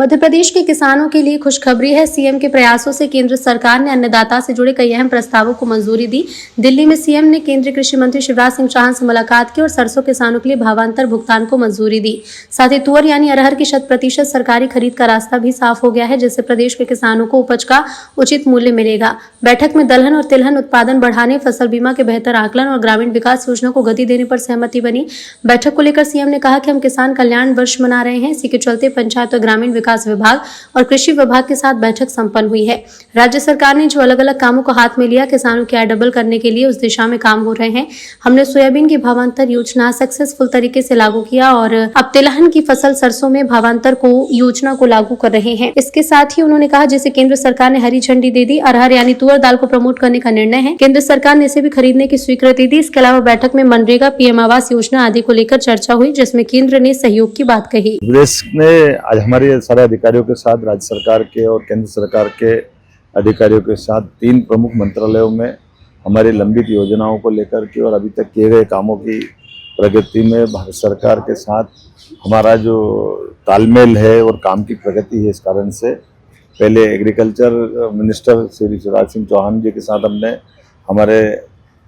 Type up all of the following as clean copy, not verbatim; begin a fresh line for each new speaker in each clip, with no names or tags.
मध्य प्रदेश के किसानों के लिए खुशखबरी है। सीएम के प्रयासों से केंद्र सरकार ने अन्नदाता से जुड़े कई अहम प्रस्तावों को मंजूरी दी। दिल्ली में सीएम ने केंद्रीय कृषि मंत्री शिवराज सिंह चौहान से मुलाकात की और सरसों किसानों के लिए भावांतर भुगतान को मंजूरी दी। साथ ही तुअर यानी अरहर की 100% सरकारी खरीद का रास्ता भी साफ हो गया है, जिससे प्रदेश के किसानों को उपज का उचित मूल्य मिलेगा। बैठक में दलहन और तिलहन उत्पादन बढ़ाने, फसल बीमा के बेहतर आकलन और ग्रामीण विकास योजना को गति देने पर सहमति बनी। बैठक को लेकर सीएम ने कहा कि हम किसान कल्याण वर्ष मना रहे हैं। इसी के चलते पंचायत और ग्रामीण विकास विभाग और कृषि विभाग के साथ बैठक संपन्न हुई है। राज्य सरकार ने जो अलग अलग कामों को हाथ में लिया, किसानों की आय डबल करने के लिए उस दिशा में काम हो रहे हैं। हमने सोयाबीन की भावांतर योजना सक्सेसफुल तरीके से लागू किया और अब तिलहन की फसल सरसों में भावांतर को योजना को लागू कर रहे हैं। इसके साथ ही उन्होंने कहा, जिसे केंद्र सरकार ने हरी झंडी दे दी, अरहर यानी तुअर दाल को प्रमोट करने का निर्णय है। केंद्र सरकार ने इसे भी खरीदने की स्वीकृति दी। इसके अलावा बैठक में मनरेगा, पीएम आवास योजना आदि को लेकर चर्चा हुई, जिसमें केंद्र ने सहयोग की बात कही।
देश ने आज हमारे सारे अधिकारियों के साथ राज्य सरकार के और केंद्र सरकार के अधिकारियों के साथ 3 प्रमुख मंत्रालयों में हमारी लंबित योजनाओं को लेकर के और अभी तक किए गए कामों की प्रगति में भारत सरकार के साथ हमारा जो तालमेल है और काम की प्रगति है, इस कारण से पहले एग्रीकल्चर मिनिस्टर श्री शिवराज सिंह चौहान जी के साथ हमने हमारे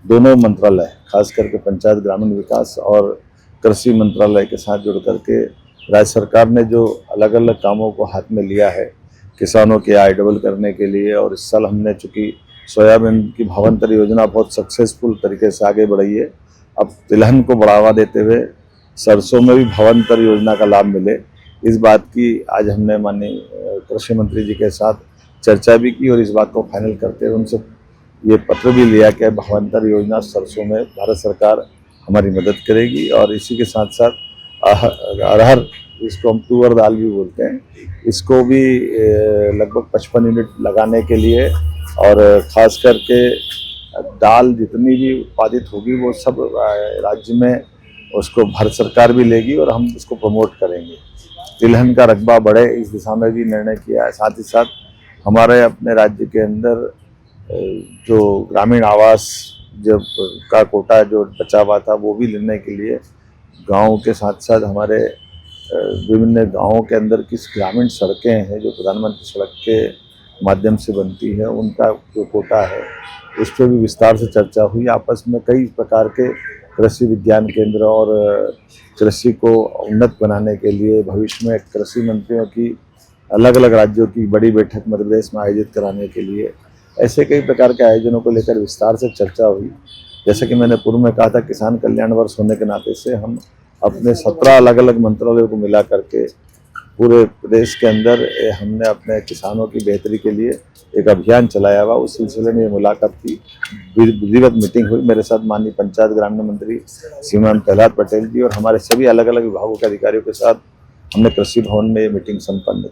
दोनों मंत्रालय, खास करके पंचायत ग्रामीण विकास और कृषि मंत्रालय के साथ जुड़ करके राज्य सरकार ने जो अलग अलग कामों को हाथ में लिया है किसानों की आय डबल करने के लिए। और इस साल हमने चूँकि सोयाबीन की भावांतर योजना बहुत सक्सेसफुल तरीके से आगे बढ़ी है, अब तिलहन को बढ़ावा देते हुए सरसों में भी भावांतर योजना का लाभ मिले, इस बात की आज हमने माननीय कृषि मंत्री जी के साथ चर्चा भी की और इस बात को फाइनल करते हुए उनसे ये पत्र भी लिया कि भावांतर योजना सरसों में भारत सरकार हमारी मदद करेगी। और इसी के साथ साथ अरहर, इसको हम तुअर दाल भी बोलते हैं, इसको भी लगभग 55 यूनिट लगाने के लिए और ख़ास करके दाल जितनी भी उत्पादित होगी वो सब राज्य में उसको भारत सरकार भी लेगी और हम उसको प्रमोट करेंगे। तिलहन का रकबा बढ़े, इस दिशा में भी निर्णय किया है। साथ ही साथ हमारे अपने राज्य के अंदर जो ग्रामीण आवास जब का कोटा जो बचा हुआ था वो भी लेने के लिए गाँव के साथ साथ हमारे विभिन्न गाँवों के अंदर किस ग्रामीण सड़कें हैं जो प्रधानमंत्री सड़क के माध्यम से बनती है, उनका जो कोटा है उस पर भी विस्तार से चर्चा हुई। आपस में कई प्रकार के कृषि विज्ञान केंद्र और कृषि को उन्नत बनाने के लिए भविष्य में कृषि मंत्रियों की अलग अलग राज्यों की बड़ी बैठक मध्य प्रदेश में आयोजित कराने के लिए ऐसे कई प्रकार के आयोजनों को लेकर विस्तार से चर्चा हुई। जैसे कि मैंने पूर्व में कहा था, किसान कल्याण वर्ष होने के नाते से हम अपने 17 अलग अलग मंत्रालयों को मिला करके पूरे प्रदेश के अंदर हमने अपने किसानों की बेहतरी के लिए एक अभियान चलाया हुआ। उस सिलसिले में ये मुलाकात की विधिवत मीटिंग हुई। मेरे साथ माननीय पंचायत ग्रामीण मंत्री श्रीमान प्रहलाद पटेल जी और हमारे सभी अलग अलग विभागों के अधिकारियों के साथ हमने कृषि भवन में ये मीटिंग संपन्न की।